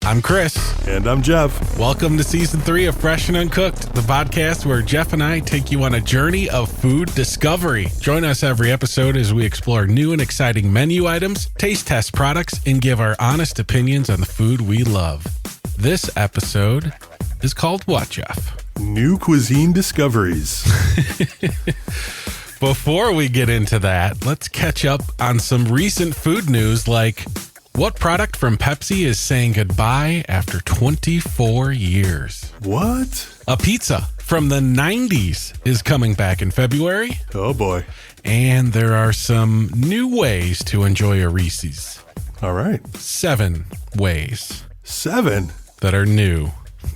I'm Chris. And I'm Jeff. Welcome to Season 3 of Fresh and Uncooked, the podcast where Jeff and I take you on a journey of food discovery. Join us every episode as we explore new and exciting menu items, taste test products, and give our honest opinions on the food we love. This episode is called what, Jeff? New Cuisine Discoveries. Before we get into that, let's catch up on some recent food news like what product from Pepsi is saying goodbye after 24 years? What? A pizza from the 90s is coming back in February. Oh, boy. And there are some new ways to enjoy a Reese's. All right. 7 ways 7? that are new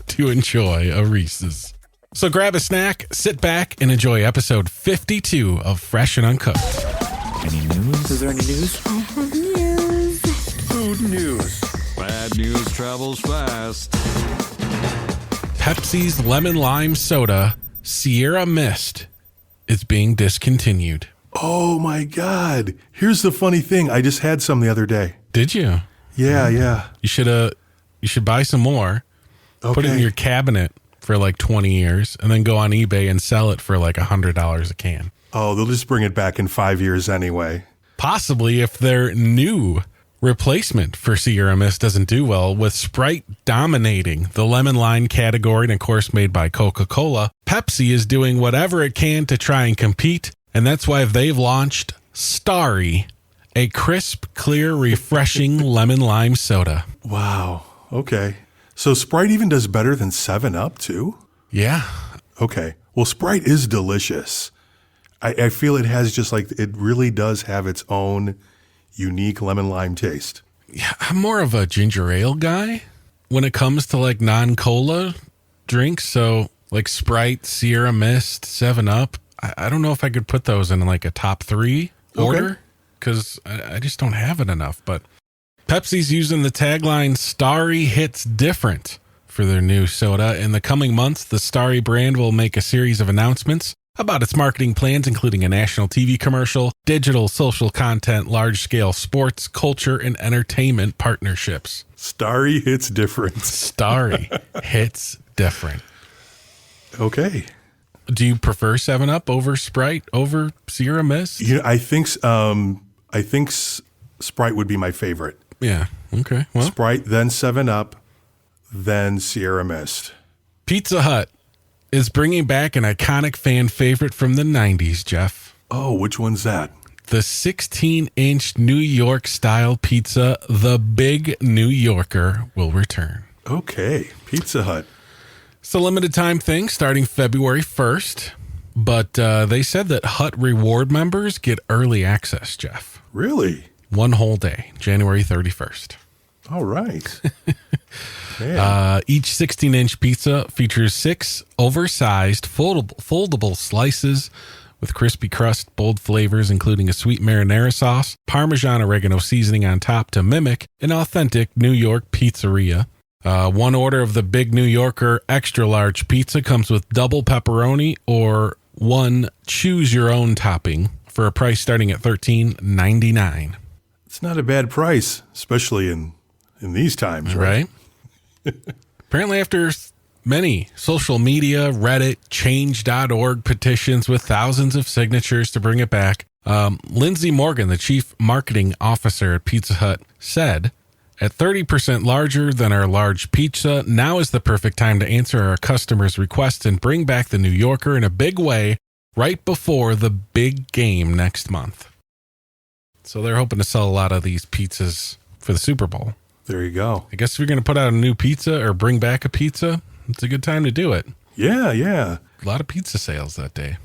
to enjoy a Reese's. So grab a snack, sit back, and enjoy episode 52 of Fresh and Uncooked. Any news? Is there any news? I have news. Food news. Bad news travels fast. Pepsi's lemon lime soda, Sierra Mist, is being discontinued. Oh, my God. Here's the funny thing. I just had some the other day. Did you? Yeah. You should buy some more, Okay. put it in your cabinet for like 20 years, and then go on eBay and sell it for like $100 a can. Oh, they'll just bring it back in 5 years anyway. Possibly if their new replacement for Sierra Mist doesn't do well, with Sprite dominating the lemon lime category and of course made by Coca-Cola, Pepsi is doing whatever it can to try and compete, and that's why they've launched Starry, a crisp, clear, refreshing lemon lime soda. Wow. Okay. So Sprite even does better than 7-Up, too? Yeah. Okay. Well, Sprite is delicious. I feel it has just like, it really does have its own unique lemon lime taste. Yeah, I'm more of a ginger ale guy when it comes to like non-cola drinks. So like Sprite, Sierra Mist, 7-Up. I don't know if I could put those in like a top 3 order because I just don't have it enough. But Pepsi's using the tagline Starry hits different for their new soda. In the coming months, the Starry brand will make a series of announcements about its marketing plans, including a national TV commercial, digital social content, large-scale sports, culture, and entertainment partnerships. Starry hits different. Starry hits different. Okay. Do you prefer 7-Up over Sprite, over Sierra Mist? You know, I think Sprite would be my favorite. Yeah. Okay. Well, Sprite, then 7-Up, then Sierra Mist. Pizza Hut is bringing back an iconic fan favorite from the 90s, Jeff. Oh, which one's that? The 16-inch New York-style pizza, the Big New Yorker, will return. Okay, Pizza Hut. It's a limited time thing starting February 1st, but they said that Hut Reward members get early access, Jeff. Really? One whole day, January 31st. All right. Each 16-inch pizza features 6 oversized foldable slices with crispy crust, bold flavors, including a sweet marinara sauce, Parmesan oregano seasoning on top to mimic an authentic New York pizzeria. One order of the Big New Yorker extra large pizza comes with double pepperoni or one choose your own topping for a price starting at $13.99. It's not a bad price, especially in these times, right? Apparently, after many social media, Reddit, change.org petitions with thousands of signatures to bring it back, Lindsay Morgan, the chief marketing officer at Pizza Hut, said, at 30% larger than our large pizza, now is the perfect time to answer our customers' requests and bring back the New Yorker in a big way right before the big game next month. So they're hoping to sell a lot of these pizzas for the Super Bowl. There you go. I guess if you're going to put out a new pizza or bring back a pizza, it's a good time to do it. Yeah. A lot of pizza sales that day.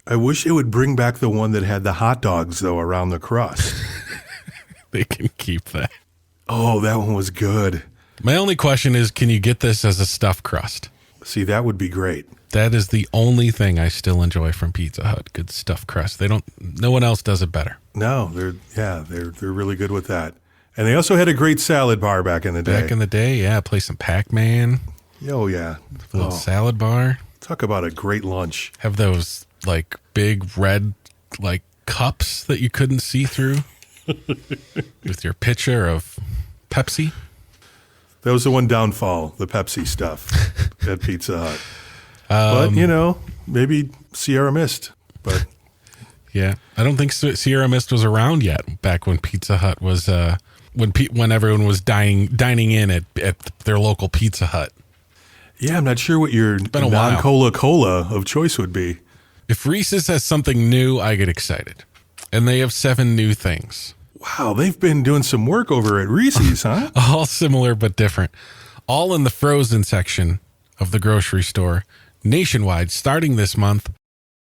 I wish it would bring back the one that had the hot dogs, though, around the crust. They can keep that. Oh, that one was good. My only question is, can you get this as a stuffed crust? See, that would be great. That is the only thing I still enjoy from Pizza Hut. Good stuffed crust. No one else does it better. No, they're really good with that. And they also had a great salad bar back in the day. Back in the day, yeah. Play some Pac-Man. Oh, yeah. A little salad bar. Talk about a great lunch. Have those like big red like cups that you couldn't see through with your pitcher of Pepsi. That was the one downfall, the Pepsi stuff at Pizza Hut. But, maybe Sierra Mist. But Yeah, I don't think Sierra Mist was around yet back when Pizza Hut was when everyone was dining in at their local Pizza Hut. yeah, I'm not sure what your non-cola cola of choice would be. If Reese's has something new, I get excited. And they have 7 new things. Wow, they've been doing some work over at Reese's, huh? All similar but different. All in the frozen section of the grocery store nationwide starting this month.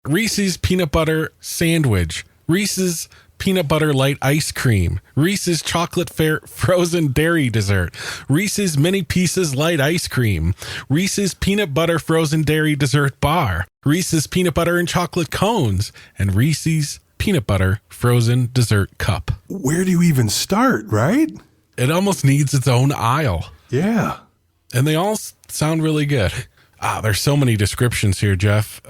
Reese's Peanut Butter Sandwich, Reese's Peanut Butter Light Ice Cream, Reese's Chocolate Fair Frozen Dairy Dessert, Reese's Mini Pieces Light Ice Cream, Reese's Peanut Butter Frozen Dairy Dessert Bar, Reese's Peanut Butter and Chocolate Cones, and Reese's Peanut Butter Frozen Dessert Cup. Where do you even start, right? It almost needs its own aisle. Yeah. And they all sound really good. There's so many descriptions here, Jeff.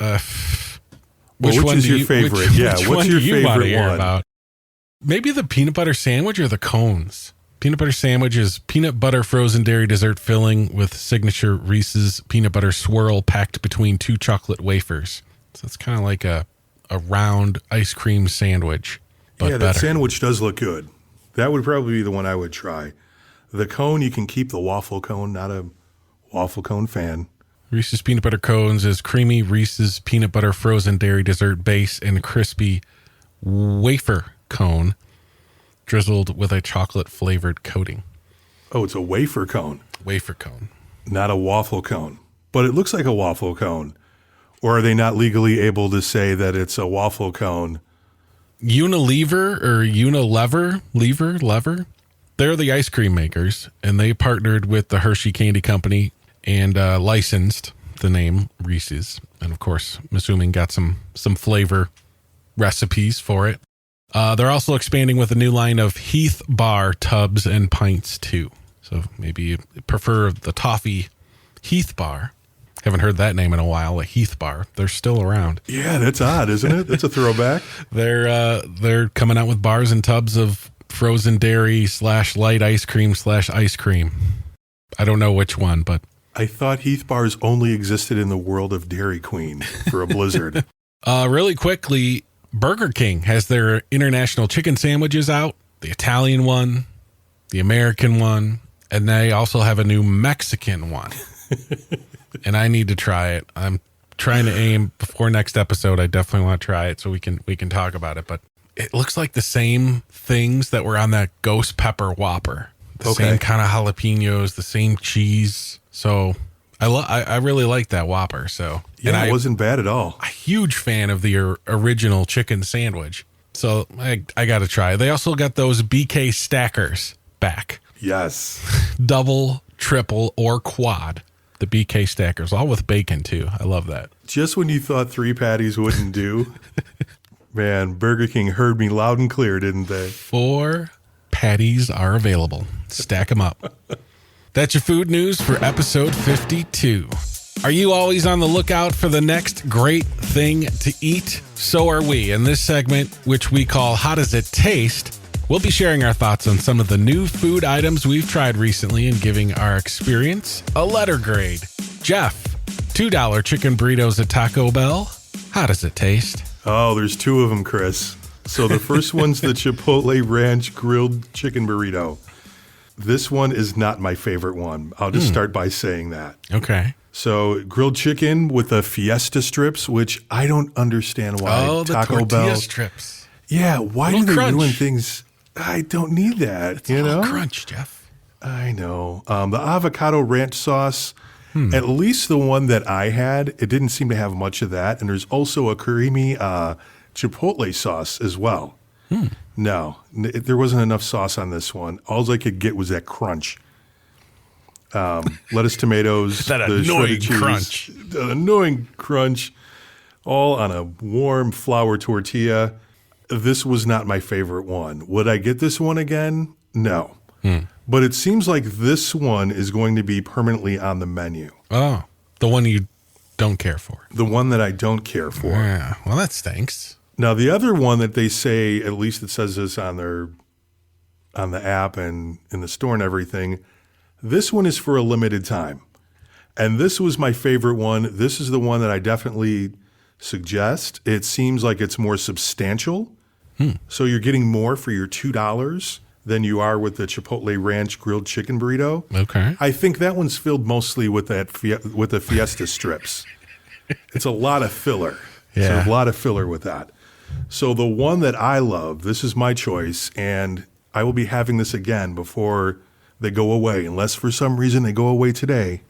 Which one is your favorite? What's your favorite one? About? Maybe the peanut butter sandwich or the cones. Peanut butter sandwich is peanut butter frozen dairy dessert filling with signature Reese's peanut butter swirl packed between 2 chocolate wafers. So it's kind of like a round ice cream sandwich, but yeah, that better. sandwich does look good. That would probably be the one I would try. The cone, you can keep the waffle cone. Not a waffle cone fan. Reese's Peanut Butter Cones is creamy Reese's peanut butter frozen dairy dessert base and crispy wafer cone drizzled with a chocolate flavored coating. Oh, it's a wafer cone. Wafer cone. Not a waffle cone. But it looks like a waffle cone. Or are they not legally able to say that it's a waffle cone? Unilever or Lever, they're the ice cream makers, and they partnered with the Hershey Candy Company and licensed the name Reese's. And of course, I'm assuming got some flavor recipes for it. They're also expanding with a new line of Heath Bar tubs and pints too. So maybe you prefer the toffee Heath Bar. Haven't heard that name in a while, a Heath Bar. They're still around. Yeah, that's odd, isn't it? That's a throwback. They're coming out with bars and tubs of frozen dairy / light ice cream / ice cream. I don't know which one, but I thought Heath Bars only existed in the world of Dairy Queen for a blizzard. Really quickly, Burger King has their international chicken sandwiches out, the Italian one, the American one, and they also have a new Mexican one. And I need to try it. I'm trying to aim before next episode. I definitely want to try it so we can talk about it. But it looks like the same things that were on that Ghost Pepper Whopper. The same kind of jalapenos, the same cheese. So I really like that Whopper. So yeah, it wasn't bad at all. A huge fan of the original chicken sandwich. So I got to try. They also got those BK stackers back. Yes. Double, triple, or quad. The BK stackers, all with bacon too. I love that. Just when you thought 3 patties wouldn't do, man, Burger King heard me loud and clear, didn't they? 4 patties are available. Stack them up. That's your food news for episode 52. Are you always on the lookout for the next great thing to eat? So are we. In this segment, which we call How Does It Taste?, we'll be sharing our thoughts on some of the new food items we've tried recently and giving our experience a letter grade. Jeff, $2 chicken burritos at Taco Bell. How does it taste? Oh, there's 2 of them, Chris. So the first one's the Chipotle Ranch grilled chicken burrito. This one is not my favorite one. I'll just start by saying that. Okay. So grilled chicken with the Fiesta strips, which I don't understand why Taco Bell strips. Yeah, why do they ruin things? I don't need that. It's a little crunch, Jeff. I know. The avocado ranch sauce, at least the one that I had, it didn't seem to have much of that. And there's also a creamy chipotle sauce as well. No, there wasn't enough sauce on this one. All I could get was that crunch. Lettuce, tomatoes, that the annoying shredded cheese, crunch. the annoying crunch, all on a warm flour tortilla. This was not my favorite one. Would I get this one again? No. But it seems like this one is going to be permanently on the menu. Oh, the one you don't care for. The one that I don't care for. Yeah, well, that stinks. Now, the other one that they say, at least it says this on the app and in the store and everything, This one is for a limited time. And this was my favorite one. This is the one that I definitely suggest. It seems like it's more substantial. So you're getting more for your $2 than you are with the Chipotle Ranch grilled chicken burrito. Okay. I think that one's filled mostly with with the Fiesta strips. It's a lot of filler. Yeah. So a lot of filler with that. So the one that I love, this is my choice, and I will be having this again before they go away, unless for some reason they go away today.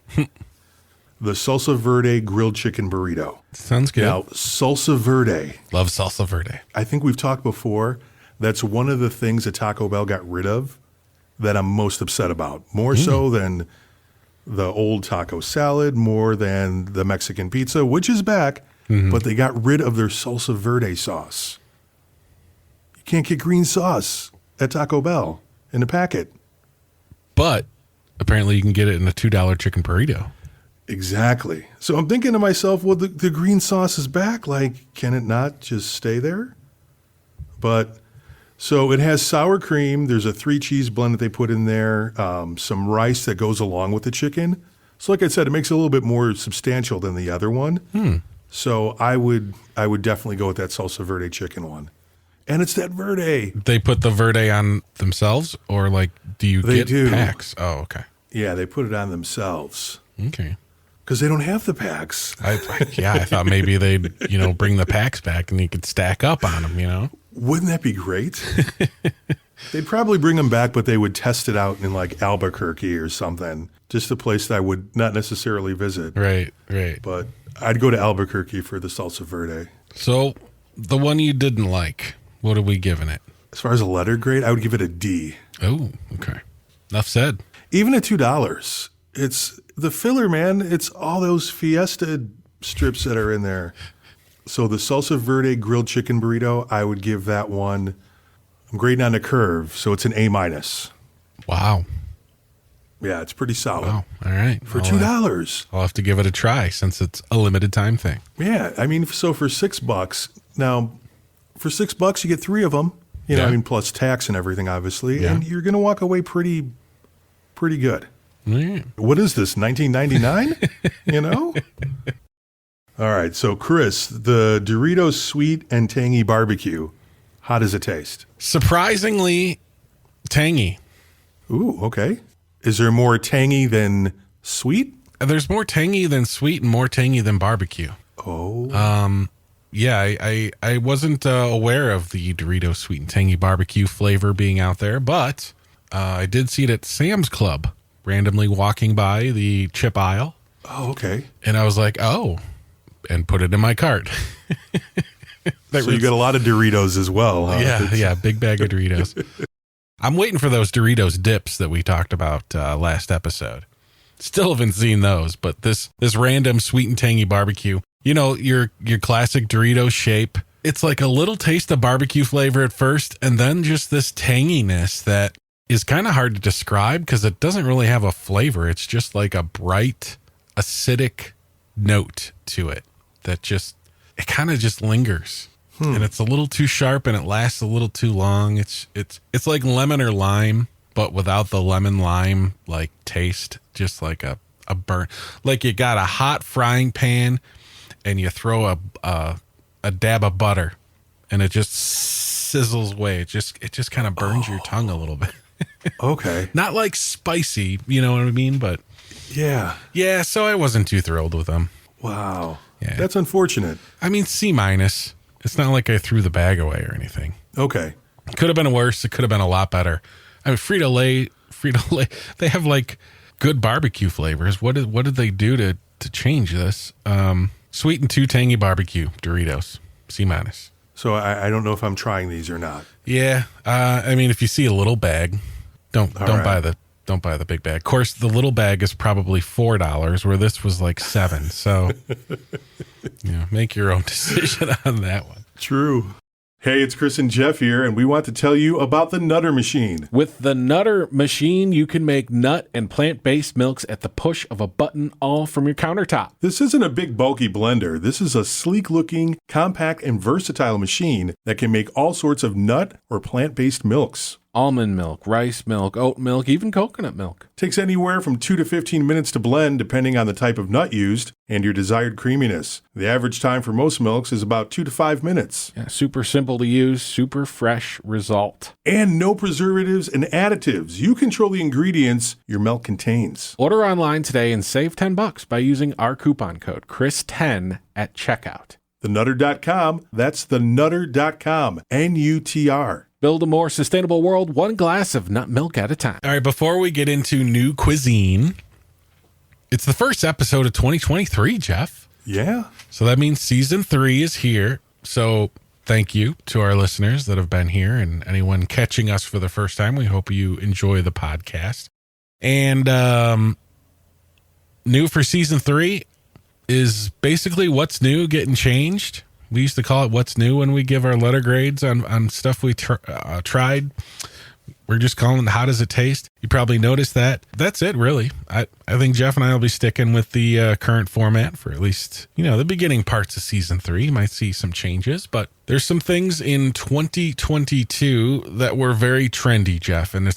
The Salsa Verde grilled chicken burrito. Sounds good. Now, Salsa Verde, Love salsa verde. I think we've talked before, that's one of the things that Taco Bell got rid of that I'm most upset about. More so than the old taco salad, more than the Mexican pizza, which is back, but they got rid of their Salsa Verde sauce. You can't get green sauce at Taco Bell in a packet. But apparently you can get it in a $2 chicken burrito. Exactly. So I'm thinking to myself, well, the green sauce is back. Like, can it not just stay there? But so it has sour cream. There's a 3-cheese blend that they put in there, some rice that goes along with the chicken. So like I said, it makes it a little bit more substantial than the other one. So I would definitely go with that Salsa Verde chicken one. And it's that Verde. They put the verde on themselves, or like, do you They get do. packs? Oh, okay. Yeah, they put it on themselves Okay. because they don't have the packs. I thought maybe they'd, bring the packs back and you could stack up on them, Wouldn't that be great? They'd probably bring them back, but they would test it out in like Albuquerque or something, just a place that I would not necessarily visit. Right. But I'd go to Albuquerque for the Salsa Verde. So the one you didn't like, what are we giving it? As far as a letter grade, I would give it a D. Oh, okay. Enough said. Even at $2, it's the filler, man. It's all those Fiesta strips that are in there. So the Salsa Verde grilled chicken burrito, I would give that one, I'm grading on a curve, so it's an A-. Wow. Yeah, it's pretty solid. Wow. All right. For $2. I'll have to give it a try since it's a limited time thing. Yeah, I mean, so for $6, now for $6 you get 3 of them. Plus tax and everything, obviously, Yeah. and you're going to walk away pretty good. Yeah. What is this, 1999? All right, so Chris, the Doritos Sweet and Tangy Barbecue, how does it taste? Surprisingly tangy. Ooh, okay. Is there more tangy than sweet? There's more tangy than sweet and more tangy than barbecue. Oh. Yeah, I wasn't aware of the Doritos Sweet and Tangy Barbecue flavor being out there, but I did see it at Sam's Club, randomly walking by the chip aisle. Oh, okay. And I was like, oh, and put it in my cart. So you got a lot of Doritos as well, huh? Yeah, big bag of Doritos. I'm waiting for those Doritos dips that we talked about last episode. Still haven't seen those, but this random sweet and tangy barbecue, your classic Doritos shape. It's like a little taste of barbecue flavor at first, and then just this tanginess that is kind of hard to describe because it doesn't really have a flavor. It's just like a bright, acidic note to it that it kind of just lingers. And it's a little too sharp and it lasts a little too long. It's like lemon or lime, but without the lemon lime like taste, just like a burn. Like you got a hot frying pan and you throw a dab of butter and it just sizzles away. It just kind of burns your tongue a little bit. Okay. Not like spicy, you know what I mean? But Yeah. yeah, so I wasn't too thrilled with them. Wow. Yeah. That's unfortunate. I mean, C-. It's not like I threw the bag away or anything. Okay. It could have been worse. It could have been a lot better. I mean, Frito-Lay, they have like good barbecue flavors. What did they do to change this? Sweet and too tangy barbecue Doritos, C-. So I don't know if I'm trying these or not. Yeah. I mean, if you see a little bag, don't right. buy the big bag. Of course, the little bag is probably $4, where this was like $7. So, make your own decision on that one. True. Hey, it's Chris and Jeff here, and we want to tell you about the Nutter Machine. With the Nutter Machine, you can make nut and plant-based milks at the push of a button, all from your countertop. This isn't a big, bulky blender. This is a sleek-looking, compact, and versatile machine that can make all sorts of nut or plant-based milks. almond milk, rice milk, oat milk, even coconut milk. Takes anywhere from 2 to 15 minutes to blend, depending on the type of nut used and your desired creaminess. The average time for most milks is about 2 to 5 minutes. Yeah, super simple to use, super fresh result. And no preservatives and additives. You control the ingredients your milk contains. Order online today and save $10 by using our coupon code CHRIS10 at checkout. Thenutter.com. That's thenutter.com. N-U-T-R. Build a more sustainable world, one glass of nut milk at a time. All right, before we get into new cuisine, it's the first episode of 2023, Jeff. Yeah. So that means season 3 is here. So thank you to our listeners that have been here and anyone catching us for the first time. We hope you enjoy the podcast. And new for season 3 is basically what's new getting changed. We used to call it what's new when we give our letter grades on stuff we tried. We're just calling it how does it taste. You probably noticed that. That's it, really. I think Jeff and I will be sticking with the current format for at least, the beginning parts of season 3. You might see some changes, but there's some things in 2022 that were very trendy, Jeff, and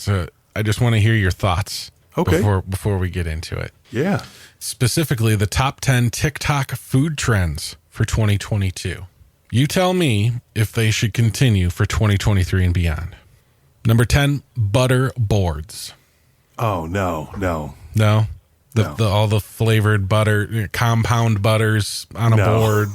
I just want to hear your thoughts before we get into it. Yeah. Specifically, the top 10 TikTok food trends for 2022. You tell me if they should continue for 2023 and beyond. Number 10, butter boards. Oh, no. No? All the flavored butter, compound butters on a board,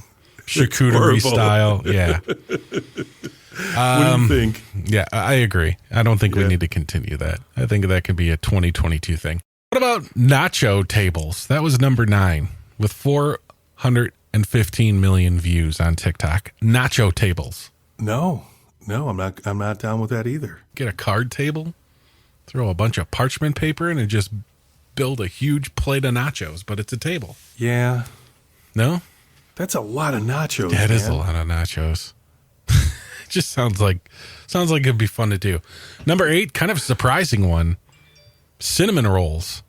charcuterie style. Yeah. What do you think? Yeah, I agree. I don't think we need to continue that. I think that could be a 2022 thing. What about nacho tables? That was number 9 with 415 million views on TikTok. Nacho tables. No, I'm not down with that either. Get a card table, throw a bunch of parchment paper in and just build a huge plate of nachos, but it's a table. Yeah. No? That's a lot of nachos. That is a lot of nachos. It just sounds like it'd be fun to do. Number 8, kind of a surprising one. Cinnamon rolls.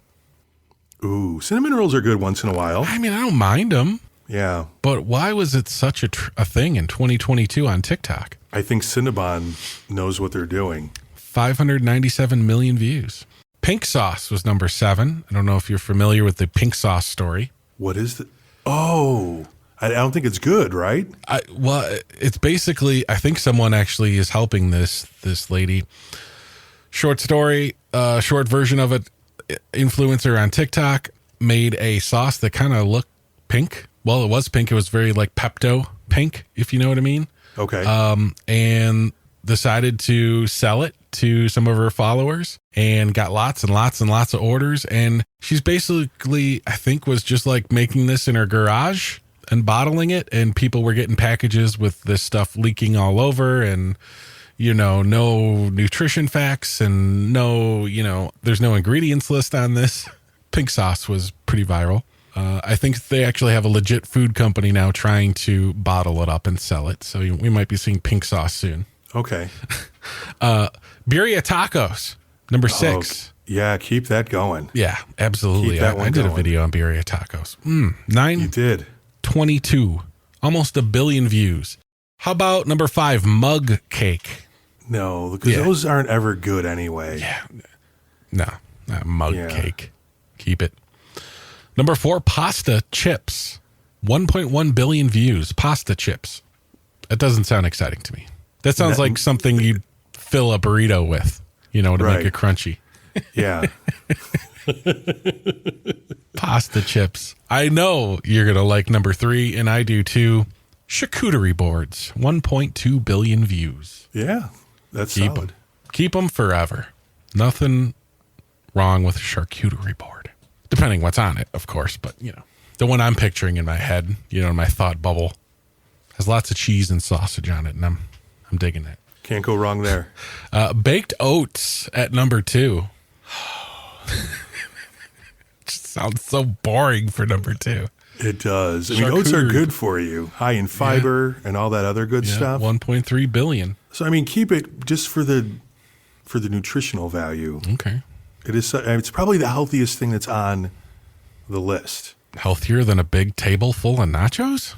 Ooh, cinnamon rolls are good once in a while. I mean, I don't mind them. Yeah. But why was it such a thing in 2022 on TikTok? I think Cinnabon knows what they're doing. 597 million views. Pink sauce was number 7. I don't know if you're familiar with the pink sauce story. What is the... Oh, I don't think it's good, right? It's basically, I think someone actually is helping this lady. Short story, short version of it. Influencer on TikTok made a sauce that kind of looked pink. Well, it was pink. It was very like Pepto pink, if you know what I mean. Okay. And decided to sell it to some of her followers and got lots and lots and lots of orders. And she's basically, I think, was just like making this in her garage and bottling it. And people were getting packages with this stuff leaking all over and, no nutrition facts and there's no ingredients list on this. Pink sauce was pretty viral. I think they actually have a legit food company now trying to bottle it up and sell it. So we might be seeing pink sauce soon. Okay. Birria tacos, number 6. Yeah, keep that going. Yeah, absolutely. I did a video on birria tacos. 9. You did. 22. Almost 1 billion views. How about number 5, mug cake? No, because those aren't ever good anyway. Yeah. No, not mug cake. Keep it. Number 4, pasta chips. 1.1 billion views. Pasta chips. That doesn't sound exciting to me. That sounds like something you'd fill a burrito with, to make it crunchy. Yeah. Pasta chips. I know you're going to like number 3, and I do too. Charcuterie boards. 1.2 billion views. Yeah, that's solid. Keep them forever. Nothing wrong with a charcuterie board. Depending what's on it, of course. But, the one I'm picturing in my head, in my thought bubble, has lots of cheese and sausage on it, and I'm digging it. Can't go wrong there. Baked oats at number 2. Just sounds so boring for number 2. It does. I mean, oats are good for you. High in fiber and all that other good stuff. 1.3 billion. So, I mean, keep it just for the nutritional value. Okay. It is. It's probably the healthiest thing that's on the list. Healthier than a big table full of nachos?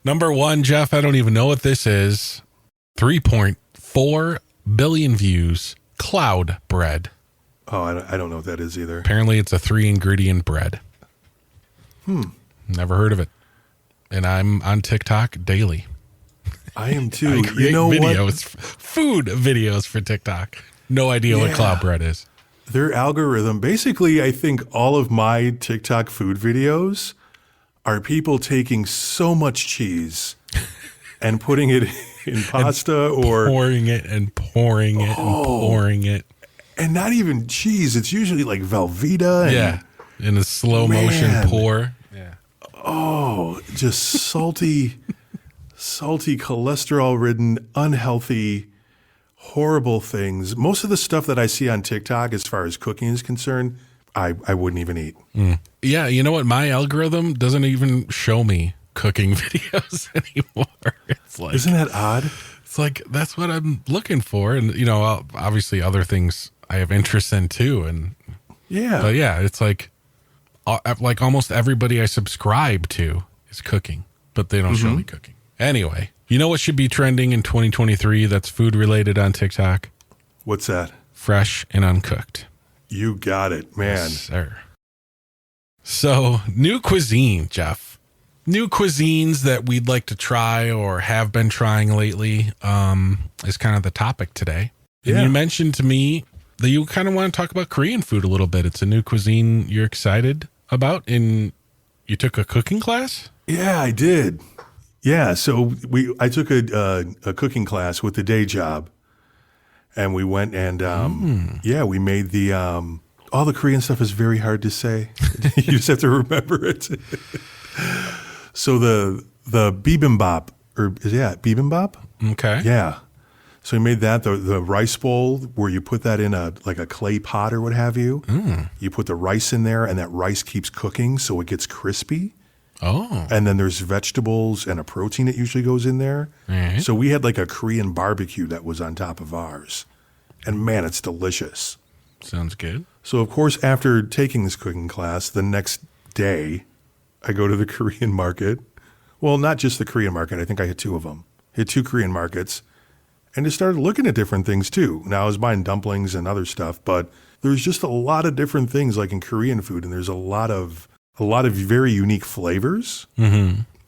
Number 1, Jeff, I don't even know what this is. 3.4 billion views, cloud bread. Oh, I don't know what that is either. Apparently, it's a 3-ingredient bread. Never heard of it. And I'm on TikTok daily. I am too. I create You know videos, what? food videos for TikTok. No idea what Yeah. cloud bread is. Their algorithm, basically, I think all of my TikTok food videos are people taking so much cheese and putting it in pasta or Pouring it and pouring it and pouring it. and not even cheese. It's usually like Velveeta and Yeah. In a slow motion Man. pour. Yeah. just salty, cholesterol-ridden, unhealthy, horrible things. Most of the stuff that I see on TikTok as far as cooking is concerned, I wouldn't even eat. Yeah, you know what? My algorithm doesn't even show me cooking videos anymore. It's like Isn't that odd? it's like that's what I'm looking for, and obviously other things I have interest in too. And Yeah. but yeah, it's like almost everybody I subscribe to is cooking, but they don't show me cooking. Anyway, you know what should be trending in 2023? That's food related on TikTok. What's that? Fresh and uncooked. You got it, man. Yes, sir. So, new cuisine, Jeff. New cuisines that we'd like to try or have been trying lately is kind of the topic today. And Yeah. you mentioned to me that you kind of want to talk about Korean food a little bit. It's a new cuisine you're excited about, and you took a cooking class? Yeah, I did. Yeah, so I took a cooking class with the day job, and we went and we made the all the Korean stuff is very hard to say. You just have to remember it. So the bibimbap bibimbap. Okay. Yeah. So we made that the rice bowl where you put that in a clay pot or what have you. You put the rice in there, and that rice keeps cooking, so it gets crispy. Oh. And then there's vegetables and a protein that usually goes in there. Right. So we had like a Korean barbecue that was on top of ours. And man, it's delicious. Sounds good. So, of course, after taking this cooking class, the next day, I go to the Korean market. Well, not just the Korean market. I think I hit 2 of them. Hit 2 Korean markets. And just started looking at different things too. Now I was buying dumplings and other stuff, but there's just a lot of different things like in Korean food, and there's a lot of very unique flavors.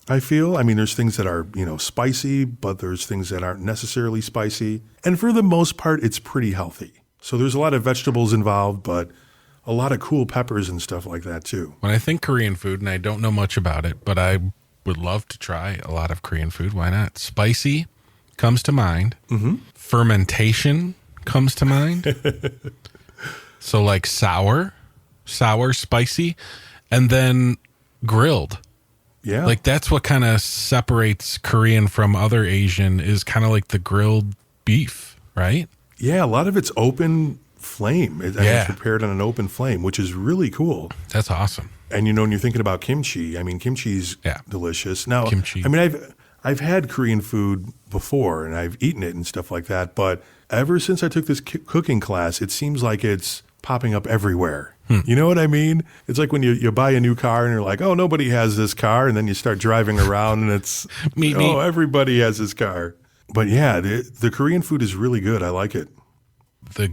I feel. I mean, there's things that are spicy, but there's things that aren't necessarily spicy, and for the most part, it's pretty healthy. So there's a lot of vegetables involved, but a lot of cool peppers and stuff like that too. When I think Korean food, and I don't know much about it, but I would love to try a lot of Korean food. Why not? Spicy comes to mind. Fermentation comes to mind. So like sour, spicy, and then grilled. Yeah. Like that's what kind of separates Korean from other Asian is kind of like the grilled beef, right? Yeah, a lot of it's open flame. Yeah. It's prepared on an open flame, which is really cool. That's awesome. And when you're thinking about kimchi, I mean, kimchi's delicious. Now, Kimchi. I mean, I've had Korean food before, and I've eaten it and stuff like that. But ever since I took this cooking class, it seems like it's popping up everywhere. You know what I mean? It's like when you buy a new car and you're like, oh, nobody has this car. And then you start driving around and it's, Me. everybody has this car. But yeah, the Korean food is really good. I like it. The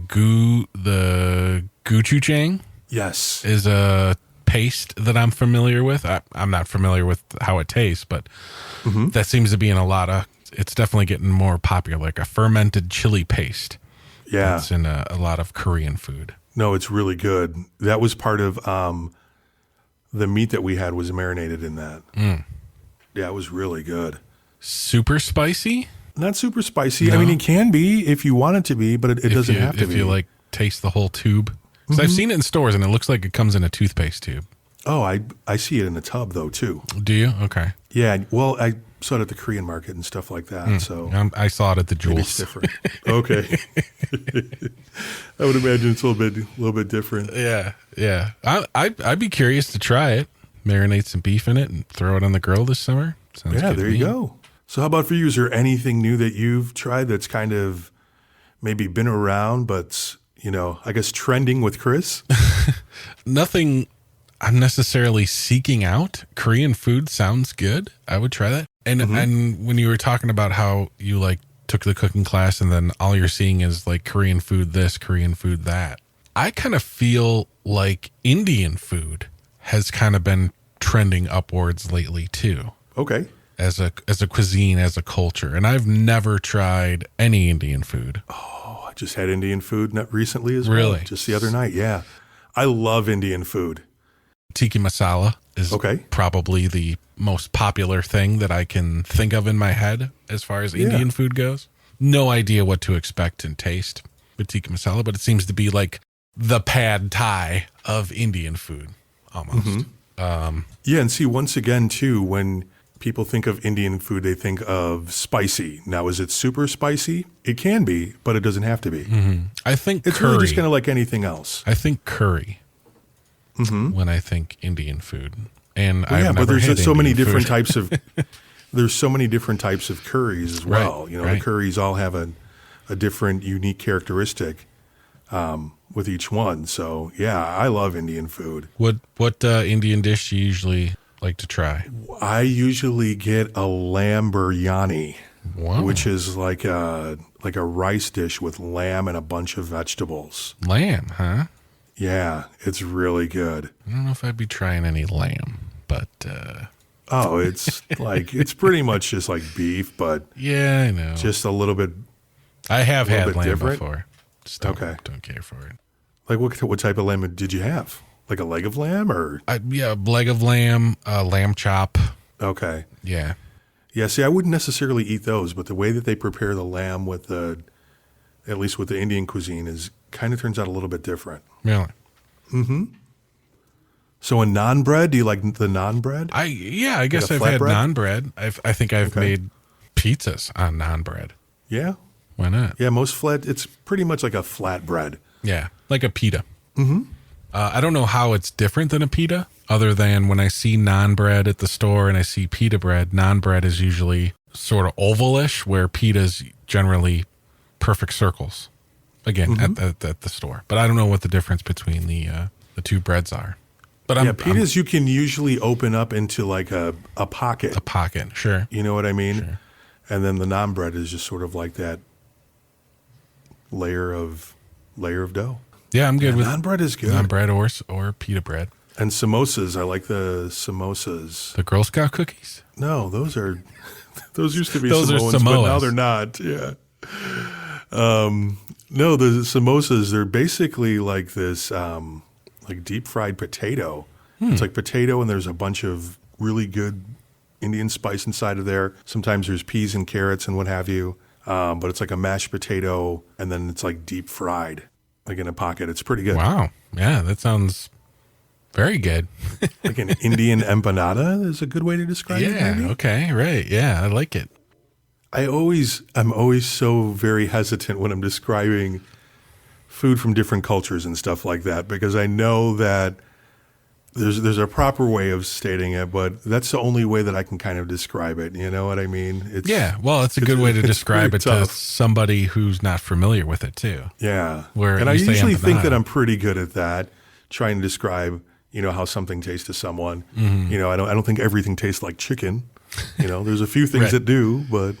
gochujang Yes. is a paste that I'm familiar with. I'm not familiar with how it tastes, but that seems to be in it's definitely getting more popular, like a fermented chili paste. Yeah. It's in a lot of Korean food. No, it's really good. That was part of the meat that we had was marinated in that. Yeah, it was really good. Super spicy? Not super spicy. No? I mean, it can be if you want it to be, but it doesn't have to be. If you like taste the whole tube. Because I've seen it in stores and it looks like it comes in a toothpaste tube. Oh, I see it in a tub though too. Do you? Okay. Yeah. Well, I saw it at the Korean market and stuff like that. So I saw it at the maybe it's Jewels. different. Okay. I would imagine it's a little bit different. Yeah. I'd be curious to try it. Marinate some beef in it and throw it on the grill this summer. Sounds Yeah, good to there you me. go. So how about for you? Is there anything new that you've tried that's kind of maybe been around, but I guess trending with Chris? Nothing I'm necessarily seeking out. Korean food sounds good. I would try that. And when you were talking about how you like took the cooking class, and then all you're seeing is like Korean food this, Korean food that. I kind of feel like Indian food has kind of been trending upwards lately too. Okay. As a cuisine, as a culture. And I've never tried any Indian food. Oh, I just had Indian food recently as well. Really? Just the other night, yeah. I love Indian food. Tikka masala is probably the most popular thing that I can think of in my head as far as Indian food goes. No idea what to expect and taste with tikka masala, but it seems to be like the pad thai of Indian food almost. Yeah, and see, once again, too, when people think of Indian food, they think of spicy. Now, is it super spicy? It can be, but it doesn't have to be. I think It's curry. really just kind of like anything else. I think curry when I think Indian food. And Well, I've but never there's had so many Indian different food. types of there's so many different types of curries as well. Right, You know, right. the curries all have a different, unique characteristic with each one. So, yeah, I love Indian food. What Indian dish do you usually like to try? I usually get a lamb biryani, Wow. which is like a rice dish with lamb and a bunch of vegetables. Lamb, huh? Yeah, it's really good. I don't know if I'd be trying any lamb, but Oh, it's it's pretty much just like beef, but yeah, I know. just a little bit. I have little had bit lamb different? before. Just don't care for it. Like what type of lamb did you have? Like a leg of lamb or? Yeah, leg of lamb, lamb chop. Okay. Yeah. Yeah, see, I wouldn't necessarily eat those, but the way that they prepare the lamb at least with the Indian cuisine, is kind of turns out a little bit different. Really? So a naan bread, do you like the naan bread? I guess a I've had flatbread? naan bread. I think I've made pizzas on naan bread. Yeah. Why not? Yeah, it's pretty much like a flat bread. Yeah, like a pita. I don't know how it's different than a pita, other than when I see naan bread at the store and I see pita bread, naan bread is usually sort of ovalish, where pita's generally perfect circles. Again, at the store. But I don't know what the difference between the two breads are. But pitas you can usually open up into like a pocket. a pocket, sure. You know what I mean? Sure. And then the naan bread is just sort of like that layer of dough. Yeah, I'm good with Naan bread is good. naan bread or pita bread. And samosas, I like the samosas. The Girl Scout cookies? No, those used to be Those are Samoans, but now Samoas. they're not. Yeah. No, the samosas, they're basically like this like deep fried potato. It's like potato and there's a bunch of really good Indian spice inside of there. Sometimes there's peas and carrots and what have you. But it's like a mashed potato and then it's like deep fried, like in a pocket. It's pretty good. Wow. Yeah, that sounds very good. Like an Indian empanada is a good way to describe it. Yeah, maybe? okay, right. Yeah, I like it. I'm always so very hesitant when I'm describing food from different cultures and stuff like that, because I know that there's a proper way of stating it, but that's the only way that I can kind of describe it. You know what I mean? It's It's a good way to it's describe pretty it to tough. somebody who's not familiar with it too. Yeah. Where and I you say usually think that empanada. I'm pretty good at that, trying to describe, how something tastes to someone. I don't think everything tastes like chicken. There's a few things Right. that do, but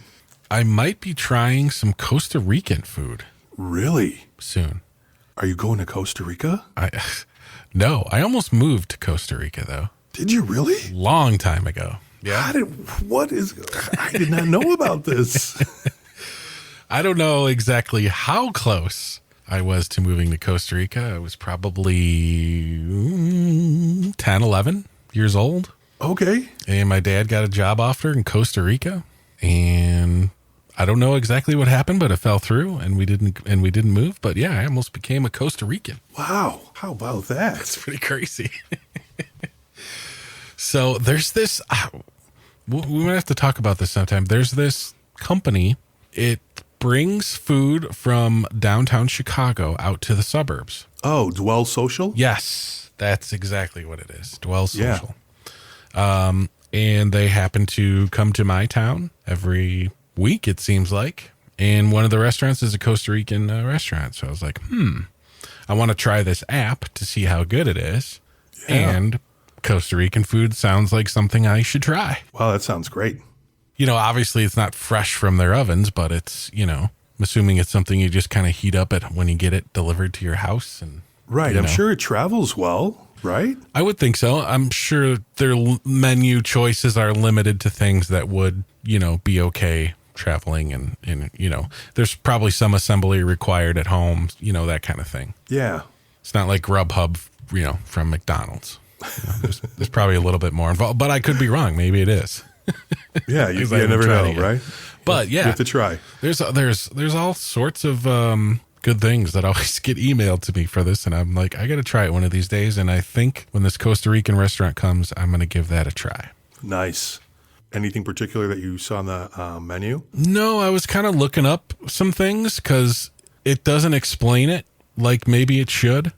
I might be trying some Costa Rican food really, soon. are you going to Costa Rica? No, I almost moved to Costa Rica though. Did you really? Long time ago. I did not know about this. I don't know exactly how close I was to moving to Costa Rica. I was probably 10, 11 years old. Okay. And my dad got a job offer in Costa Rica. And I don't know exactly what happened, but it fell through and we didn't move. But yeah, I almost became a Costa Rican. Wow. How about that? It's pretty crazy. So there's this, we might have to talk about this sometime. There's this company. It brings food from downtown Chicago out to the suburbs. Oh, Dwell Social? Yes, that's exactly what it is. Dwell Yeah. Social. And they happen to come to my town every week, it seems like. And one of the restaurants is a Costa Rican restaurant. So I was like, I want to try this app to see how good it is. Yeah. And Costa Rican food sounds like something I should try. Wow, that sounds great. obviously it's not fresh from their ovens, but it's, I'm assuming it's something you just kind of heat up at when you get it delivered to your house. And Right. I'm sure it travels well, right? I would think so. I'm sure their menu choices are limited to things that would, be okay traveling and there's probably some assembly required at home, that kind of thing. Yeah. It's not like Grubhub, from McDonald's. There's probably a little bit more involved, but I could be wrong. Maybe it is. Yeah, you 'Cause I haven't never tried know, it yet. right? But yeah, You have to try. there's all sorts of good things that always get emailed to me for this, and I'm like, I got to try it one of these days. And I think when this Costa Rican restaurant comes, I'm going to give that a try. Nice. Anything particular that you saw on the menu? No, I was kind of looking up some things because it doesn't explain it like maybe it should,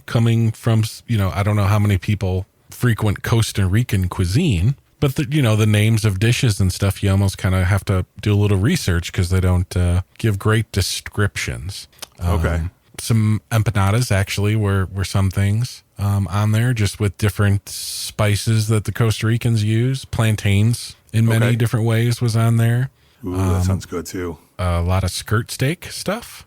coming from, I don't know how many people frequent Costa Rican cuisine, but the names of dishes and stuff, you almost kind of have to do a little research because they don't give great descriptions. Okay. Some empanadas actually were some things on there, just with different spices that the Costa Ricans use. Plantains in many Okay. different ways was on there. Ooh, that sounds good too. A lot of skirt steak stuff.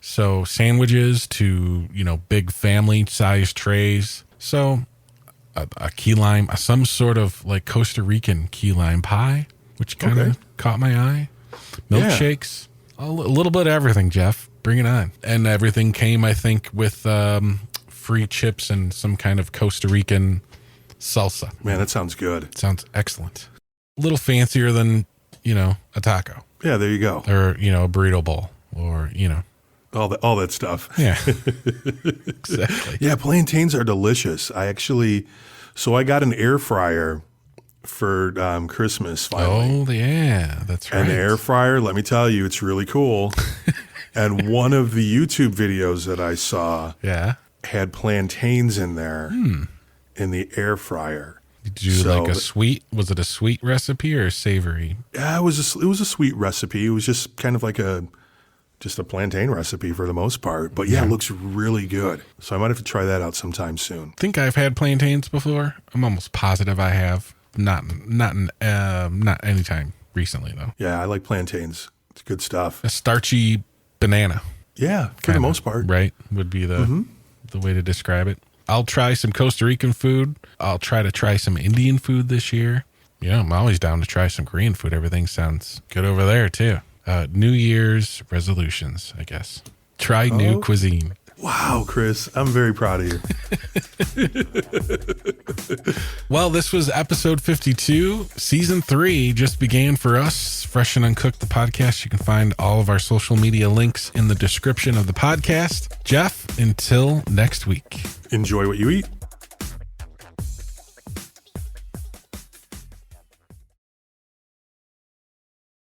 So sandwiches to, big family size trays. So a key lime, some sort of like Costa Rican key lime pie, which kind of Okay. caught my eye. Milkshakes, a little bit of everything, Jeff. Bring it on. And everything came, I think, with free chips and some kind of Costa Rican salsa. Man, that sounds good. Sounds excellent. A little fancier than, a taco Yeah, there you go. or, a burrito bowl or, All that stuff. yeah, exactly. Yeah, plantains are delicious. I got an air fryer for Christmas finally. Oh, yeah, that's right. An air fryer, let me tell you, it's really cool. And one of the YouTube videos that I saw Yeah. had plantains in there in the air fryer. Did you So like a sweet? Was it a sweet recipe or savory? Yeah, it was a sweet recipe. It was just kind of like just a plantain recipe for the most part. But yeah, it looks really good. So I might have to try that out sometime soon. I think I've had plantains before. I'm almost positive I have. Not anytime recently though. Yeah, I like plantains. It's good stuff. A starchy banana, Yeah, for the kinda, most part. right? Would be the way to describe it. I'll try some Costa Rican food. I'll try to try some Indian food this year. I'm always down to try some Korean food. Everything sounds good over there too. New Year's resolutions, I guess. Try new cuisine. Wow, Chris, I'm very proud of you. Well, this was episode 52. Season 3 just began for us. Fresh and Uncooked, the podcast. You can find all of our social media links in the description of the podcast. Jeff, until next week. Enjoy what you eat.